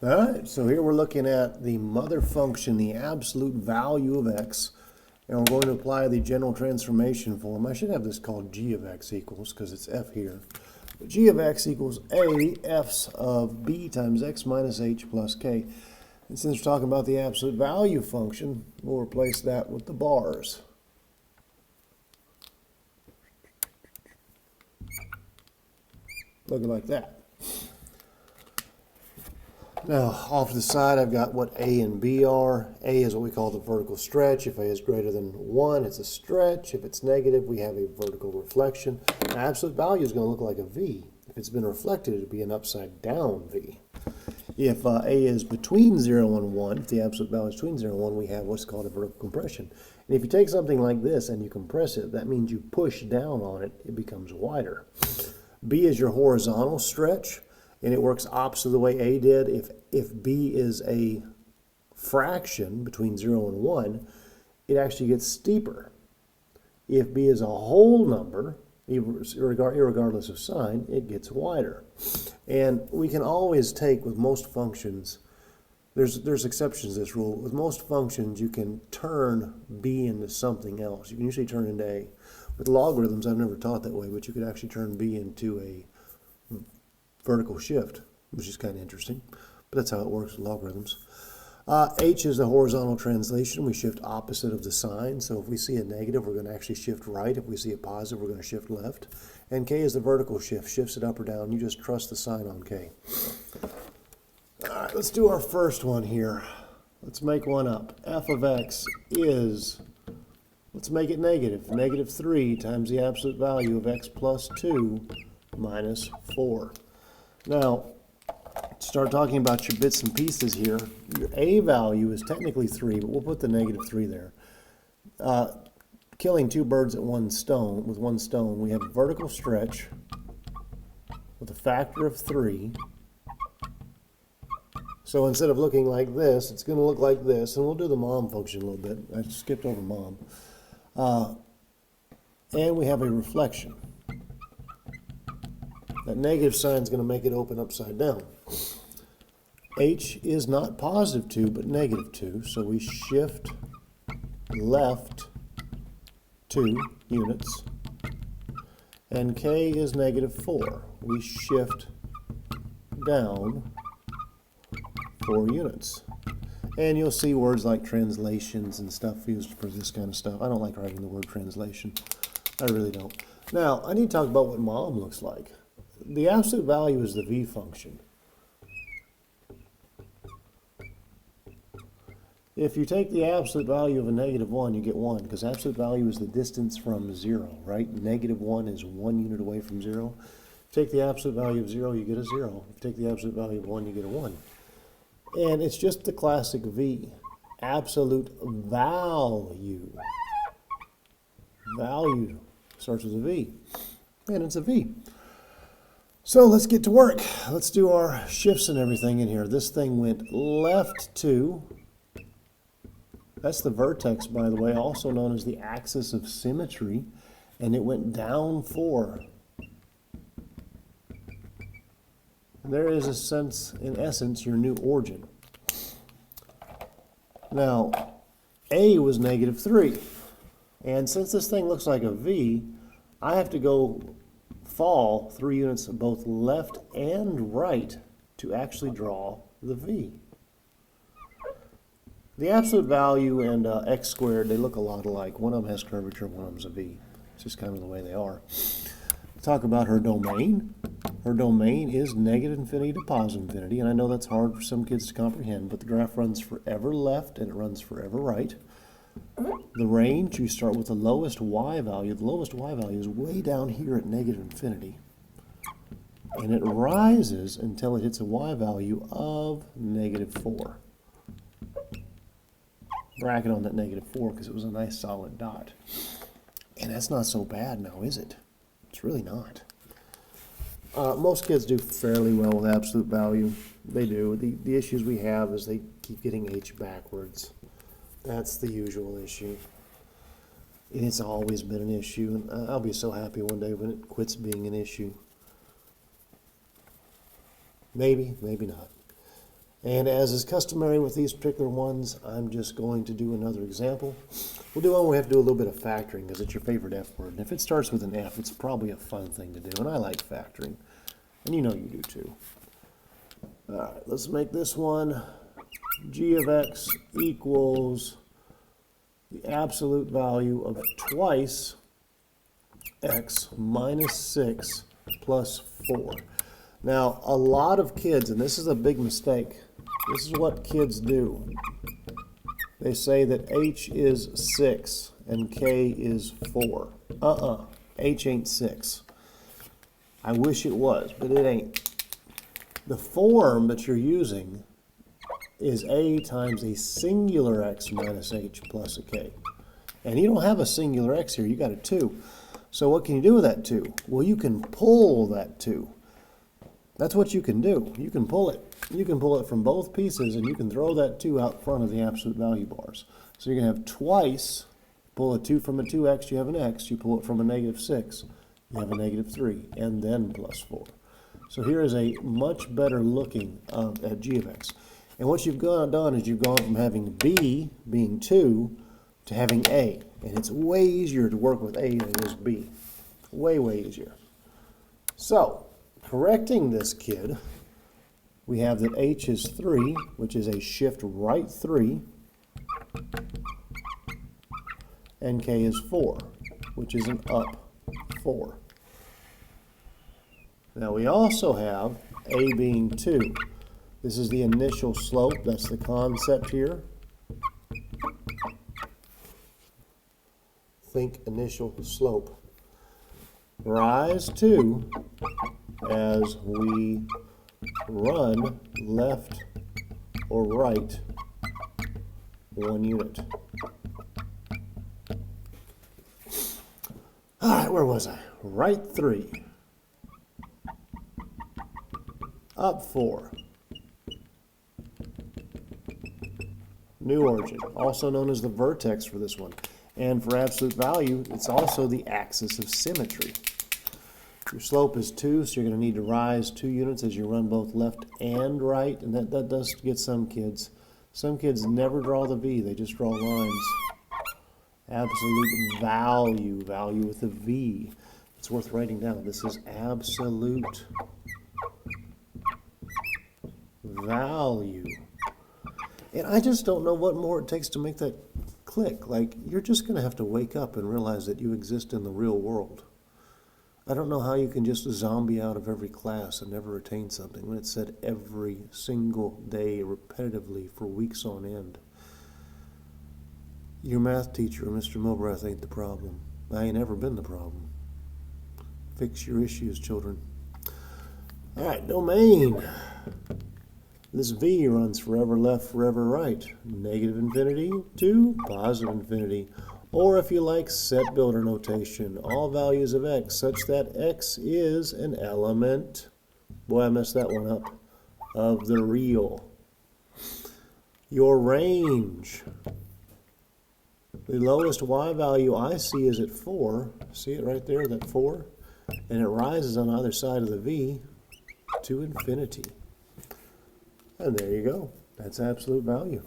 All right, so here we're looking at the mother function, the absolute value of x, and we're going to apply the general transformation form. I should have this called g of x equals, because it's f here. But g of x equals a f's of b times x minus h plus k. And since we're talking about the absolute value function, we'll replace that with the bars. Looking like that. Now, off to the side, I've got what A and B are. A is what we call the vertical stretch. If A is greater than 1, it's a stretch. If it's negative, we have a vertical reflection. The absolute value is going to look like a V. If it's been reflected, it would be an upside down V. If A is between 0 and 1, if the absolute value is between 0 and 1, we have what's called a vertical compression. And if you take something like this and you compress it, that means you push down on it, it becomes wider. B is your horizontal stretch. And it works opposite of the way A did. If B is a fraction between 0 and 1, it actually gets steeper. If B is a whole number, irregardless of sign, it gets wider. And we can always take, with most functions, there's exceptions to this rule. With most functions, you can turn B into something else. You can usually turn into A. With logarithms, I've never taught that way, but you could actually turn B into a vertical shift, which is kind of interesting, but that's how it works with logarithms. H is the horizontal translation. We shift opposite of the sign, so if we see a negative, we're going to actually shift right. If we see a positive, we're going to shift left. And K is the vertical shift, shifts it up or down. You just trust the sign on K. All right, let's do our first one here. Let's make one up. F of x is, let's make it negative. Negative 3 times the absolute value of x plus 2 minus 4. Now, start talking about your bits and pieces here. Your A value is technically 3, but we'll put the negative 3 there. Killing two birds with one stone, we have a vertical stretch with a factor of 3. So instead of looking like this, it's going to look like this, and we'll do the mom function a little bit. I skipped over mom. And we have a reflection. That negative sign is going to make it open upside down. H is not positive 2, but negative 2, so we shift left 2 units. And K is negative 4. We shift down 4 units. And you'll see words like translations and stuff used for this kind of stuff. I don't like writing the word translation. I really don't. Now, I need to talk about what mom looks like. The absolute value is the V function. If you take the absolute value of a negative 1, you get 1, because absolute value is the distance from 0, right? Negative 1 is 1 unit away from 0. If you take the absolute value of 0, you get a 0. If you take the absolute value of 1, you get a 1. And it's just the classic V. Absolute value. Value starts with a V. And it's a V. So let's get to work. Let's do our shifts and everything in here. This thing went left 2. That's the vertex, by the way, also known as the axis of symmetry. And it went down 4. And there is a sense, in essence, your new origin. Now, A was negative 3. And since this thing looks like a V, I have to fall 3 units both left and right to actually draw the V. The absolute value and x squared, they look a lot alike. One of them has curvature, one of them is a V. It's just kind of the way they are. Talk about her domain. Her domain is negative infinity to positive infinity, and I know that's hard for some kids to comprehend, but the graph runs forever left and it runs forever right. The range, you start with the lowest y value. The lowest y value is way down here at negative infinity. And it rises until it hits a y value of negative 4. Bracket on that negative 4 because it was a nice solid dot. And that's not so bad now, is it? It's really not. Most kids do fairly well with absolute value. They do. The issues we have is they keep getting H backwards. That's the usual issue. And it's always been an issue. And I'll be so happy one day when it quits being an issue. Maybe, maybe not. And as is customary with these particular ones, I'm just going to do another example. We'll do one where we have to do a little bit of factoring because it's your favorite F word. And if it starts with an F, it's probably a fun thing to do. And I like factoring. And you know you do too. All right, let's make this one g of x equals the absolute value of twice x minus 6 plus 4. Now, a lot of kids, and this is a big mistake, this is what kids do. They say that h is 6 and k is 4. H ain't 6. I wish it was, but it ain't. The form that you're using is a times a singular x minus h plus a k. And you don't have a singular x here, you got a 2. So what can you do with that 2? Well, you can pull that 2. That's what you can do. You can pull it. You can pull it from both pieces, and you can throw that 2 out front of the absolute value bars. So you're going to have twice, pull a 2 from a 2x, you have an x. You pull it from a negative 6, you have a negative 3, and then plus 4. So here is a much better looking at g of x. And what you've done is you've gone from having b being 2 to having a. And it's way easier to work with a than it is b. Way, way easier. So, correcting this kid, we have that h is 3, which is a shift right 3, and k is 4, which is an up 4. Now we also have a being 2. This is the initial slope, that's the concept here. Think initial slope. Rise 2 as we run left or right 1 unit. All right, where was I? Right 3. Up 4. New origin, also known as the vertex for this one. And for absolute value, it's also the axis of symmetry. Your slope is 2, so you're going to need to rise 2 units as you run both left and right. And that does get some kids. Some kids never draw the V, they just draw lines. Absolute value, value with a V. It's worth writing down. This is absolute value. And I just don't know what more it takes to make that click. Like, you're just going to have to wake up and realize that you exist in the real world. I don't know how you can just zombie out of every class and never retain something when it's said every single day repetitively for weeks on end. Your math teacher, Mr. Milbrath, ain't the problem. I ain't ever been the problem. Fix your issues, children. All right, domain. This V runs forever left, forever right. Negative infinity to positive infinity. Or if you like, set builder notation. All values of x such that x is an element, boy I messed that one up, of the real. Your range. The lowest y value I see is at 4. See it right there, that 4? And it rises on either side of the V to infinity. And there you go. That's absolute value.